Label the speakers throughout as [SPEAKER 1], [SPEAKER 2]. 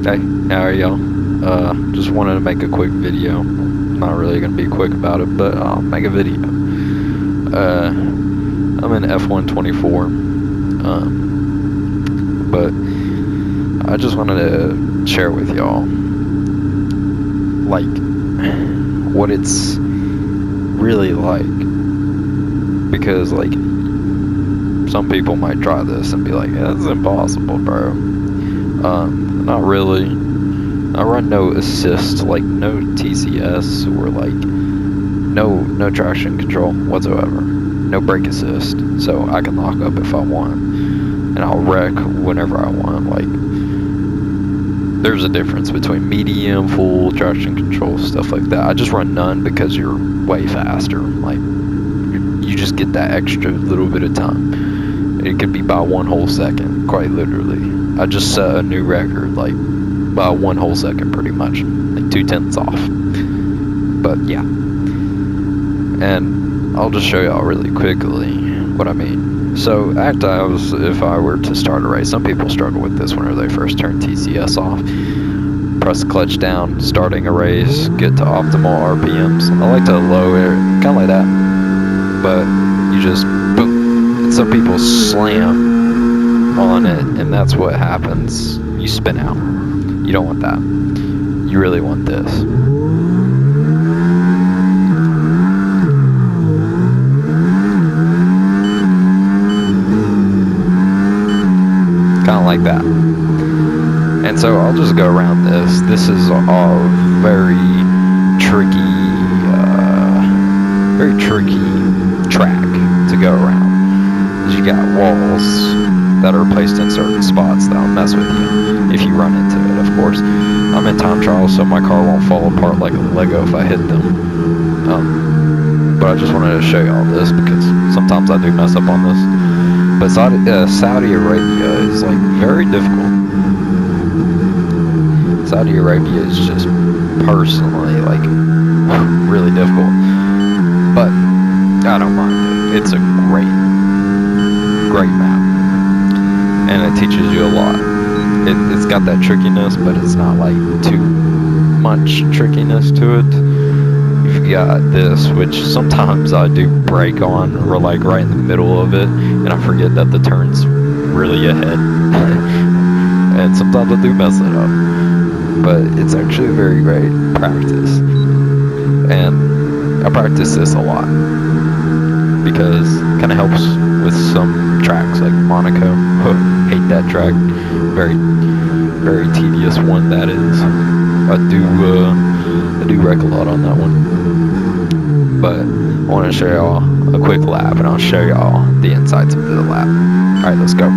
[SPEAKER 1] Hey, how are y'all? Just wanted to make a quick video. Not really gonna be quick about it, but I'll make a video. I'm in F124, but I just wanted to share with y'all, like, what it's really like. Because, like, some people might try this and be like, yeah, that's impossible, bro. Not really. I run no assist, like no TCS or like no traction control whatsoever. No brake assist, so I can lock up if I want, and I'll wreck whenever I want. Like, there's a difference between medium, full traction control, stuff like that. I just run none because you're way faster. Like, you just get that extra little bit of time. It could be by 1 whole second, quite literally. I just set a new record, like, by 1 whole second, pretty much, like 2/10 off. But yeah, and I'll just show y'all really quickly what I mean. So at times, if I were to start a race, some people struggle with this whenever they first turn TCS off. Press the clutch down, starting a race, get to optimal RPMs. I like to lower it, kind of like that, but you just boom. And some people slam on it, and that's what happens. You spin out. You don't want that. You really want this. Kind of like that. And so I'll just go around this. This is a very tricky track to go around. You got walls that are placed in certain spots that'll mess with you if you run into it, of course. I'm in time trial, so my car won't fall apart like a Lego if I hit them. But I just wanted to show y'all this because sometimes I do mess up on this. But Saudi Arabia is like very difficult. Saudi Arabia is just personally like really difficult. But I don't mind it. It's a great map. And it teaches you a lot. It's got that trickiness, but it's not like too much trickiness to it. You've got this, which sometimes I do brake on, or like right in the middle of it, and I forget that the turn's really ahead. And sometimes I do mess it up. But it's actually a very great practice. And I practice this a lot because it kind of helps with some tracks like Monaco. Hate that track. Very, very tedious one that is. I do wreck a lot on that one. But I want to show y'all a quick lap, and I'll show y'all the insides of the lap. Alright, let's go.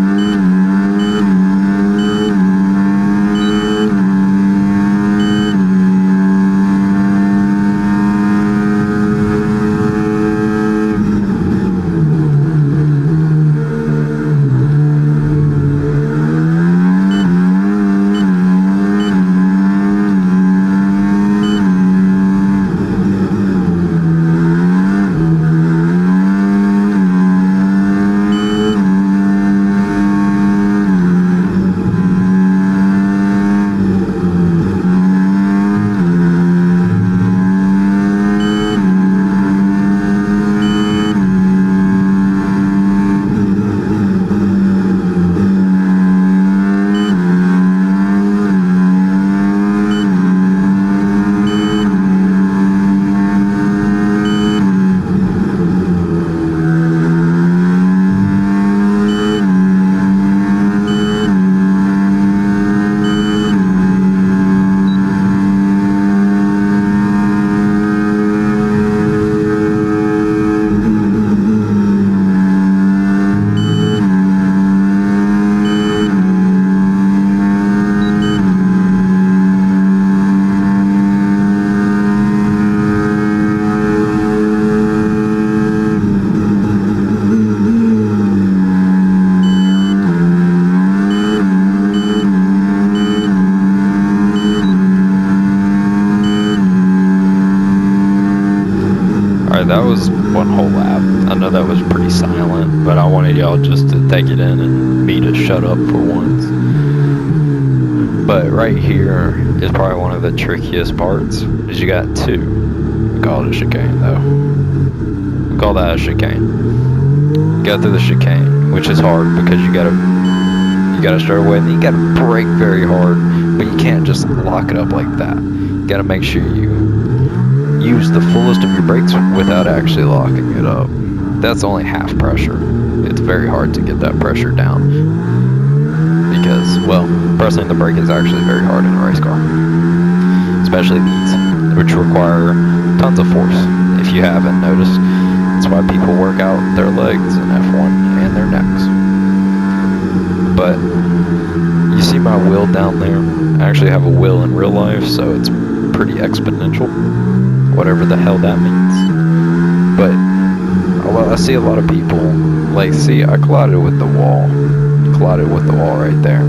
[SPEAKER 1] That was 1 whole lap. I know that was pretty silent, but I wanted y'all just to take it in and me to shut up for once. But right here is probably one of the trickiest parts, is you got two. We call it a chicane though. We call that a chicane. You go through the chicane, which is hard because you gotta start away and then you gotta brake very hard, but you can't just lock it up like that. You gotta make sure you use the fullest of your brakes without actually locking it up. That's only half pressure. It's very hard to get that pressure down. Because, well, pressing the brake is actually very hard in a race car. Especially these, which require tons of force. If you haven't noticed, that's why people work out their legs in F1 and their necks. But, you see my wheel down there? I actually have a wheel in real life, so it's pretty exponential. Whatever the hell that means. But, well, I see a lot of people, like, see, I collided with the wall. Collided with the wall right there.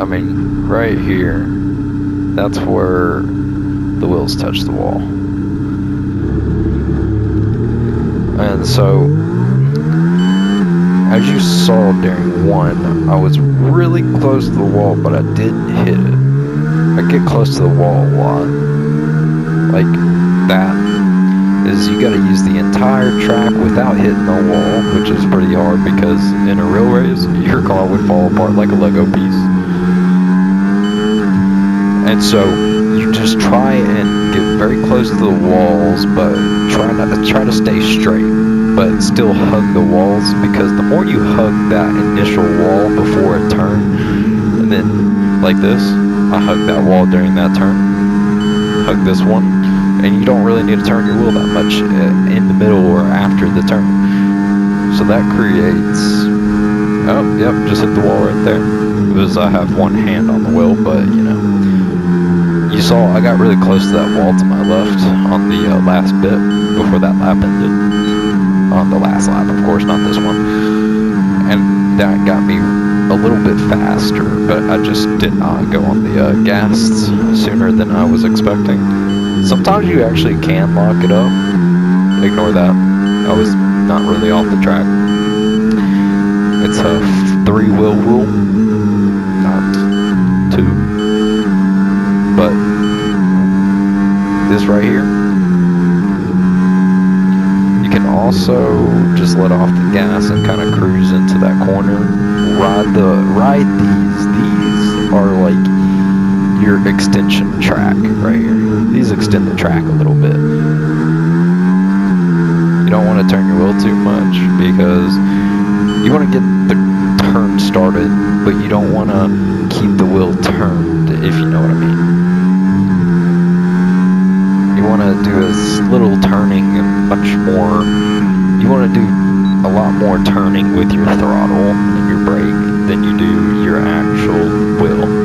[SPEAKER 1] I mean, right here, that's where the wheels touch the wall. And so, as you saw during one, I was really close to the wall, but I didn't hit it. I get close to the wall a lot. Like that. Is you gotta use the entire track without hitting the wall, which is pretty hard because in a real race, your car would fall apart like a Lego piece. And so you just try and get very close to the walls, but try to stay straight, but still hug the walls, because the more you hug that initial wall before a turn, and then like this, I hug that wall during that turn, hug this one. And you don't really need to turn your wheel that much in the middle or after the turn. So that creates... Oh, yep, just hit the wall right there. Because I have one hand on the wheel, but, you know. You saw I got really close to that wall to my left on the last bit before that lap ended. On the last lap, of course, not this one. And that got me a little bit faster, but I just did not go on the gas sooner than I was expecting. Sometimes you actually can lock it up. Ignore that. I was not really off the track. It's a 3-wheel rule, not 2. But this right here, you can also just let off the gas and kind of cruise into that corner. Ride these. These are like your extension track right here. These extend the track a little bit. You don't want to turn your wheel too much because you want to get the turn started, but you don't want to keep the wheel turned, if you know what I mean. You want to do as little turning and much more. You want to do a lot more turning with your throttle and your brake than you do your actual wheel.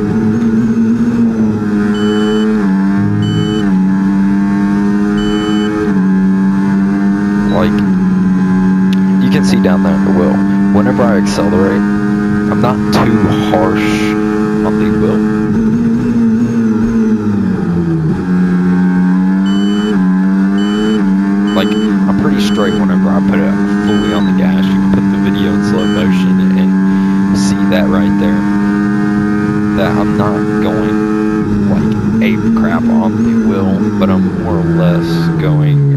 [SPEAKER 1] Like, you can see down there in the wheel, whenever I accelerate, I'm not too harsh on the wheel. Like, I'm pretty straight whenever I put it fully on the gas. You can put the video in slow motion and see that right there. That I'm not going, like, ape crap on the wheel, but I'm more or less going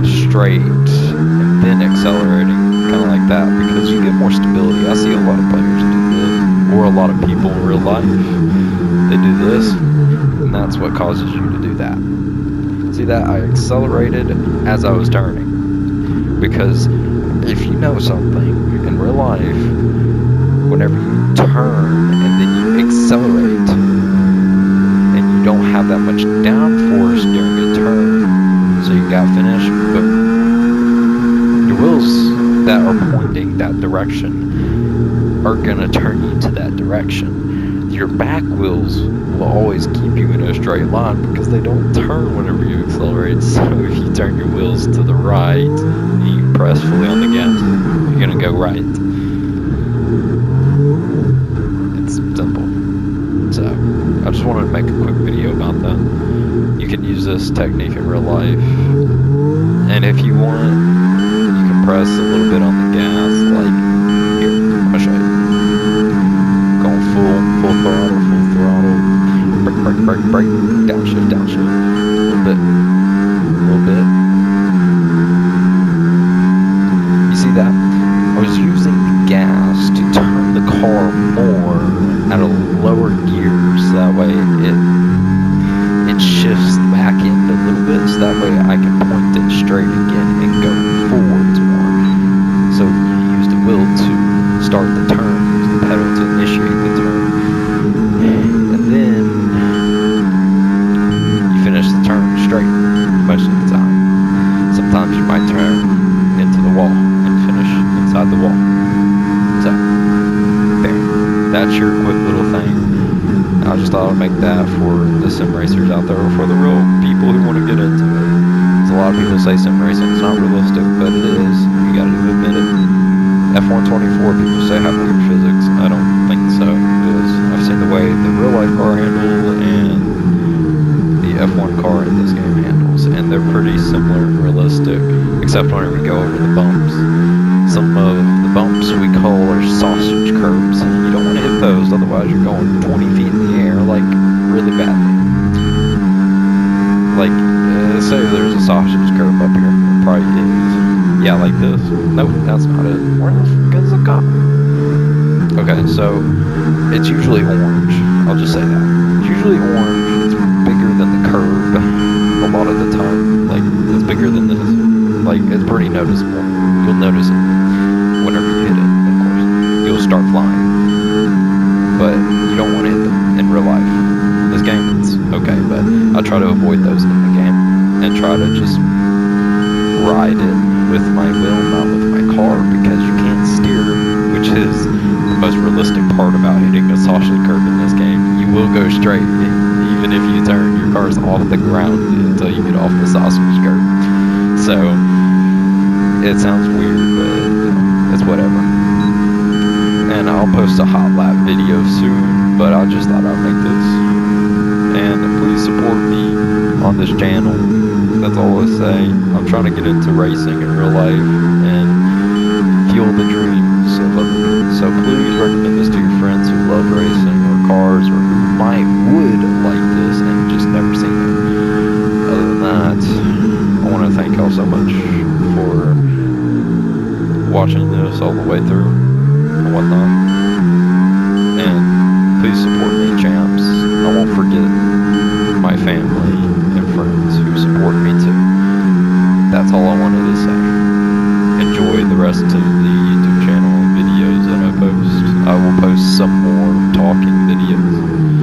[SPEAKER 1] straight and then accelerating, kind of like that, because you get more stability. I see a lot of players do this, or a lot of people in real life, they do this, and that's what causes you to do that. See that? I accelerated as I was turning, because if you know something in real life, whenever you turn and then you accelerate, and you don't have that much downforce during a turn, so you got finished, but your wheels that are pointing that direction are gonna turn you to that direction. Your back wheels will always keep you in a straight line because they don't turn whenever you accelerate. So if you turn your wheels to the right and you press fully on the gas, you're gonna go right. It's simple. So I just wanted to make a quick video about that. You can use this technique in real life, and if you want, you can press a little bit on the gas, like here. I'm gonna show you. Going full throttle. brake, downshift, a little bit, You see that? I was using the gas to turn the car more at a lower gear, so that way it shifts back in a little bit, so that way I can point it straight again and go forwards more. So you use the wheel to start the turn, use the pedal to initiate the turn, and then you finish the turn straight most of the time. Sometimes you might turn into the wall and finish inside the wall. So, there. That's your quick little thing. I just thought I'd make that for the sim racers out there, or for the real people who want to get into it. Because a lot of people say sim racing is not realistic, but it is. You gotta admit it. F124 people say have weird physics. I don't think so, because I've seen the way the real life car handle and the F1 car in this game handles, and they're pretty similar and realistic, except whenever we go over the bumps. Some of the bumps we call are sausage curbs. You don't want to hit those, otherwise you're going 20 feet in the air, like, really badly. Like, say there's a sausage curb up here. It probably is. Yeah, like this. Nope, that's not it. Where the fuck is the car? Okay, so, it's usually orange. I'll just say that. It's usually orange. It's bigger than the curb a lot of the time. Like, it's bigger than this. Like, it's pretty noticeable. You'll notice it whenever you hit it, of course. You'll start flying. But you don't want to hit them in real life. In this game, it's okay, but I try to avoid those in the game and try to just ride it with my wheel, not with my car, because you can't steer, which is the most realistic part about hitting a sausage curb in this game. You will go straight. Even if you turn, your car's off the ground until you get off the sausage curb. So, it sounds weird, but it's whatever. And I'll post a hot lap video soon, but I just thought I'd make this. And please support me on this channel. That's all I say. I'm trying to get into racing in real life and fuel the dreams of others. So please recommend this to your friends who love racing or cars, or who would like this and just never seen it. Other than that, I want to thank y'all so much for watching this all the way through and whatnot. And please support me, champs. I won't forget my family and friends who support me too. That's all I wanted to say. Enjoy the rest of the YouTube channel and videos that I post. I will post some more talking videos.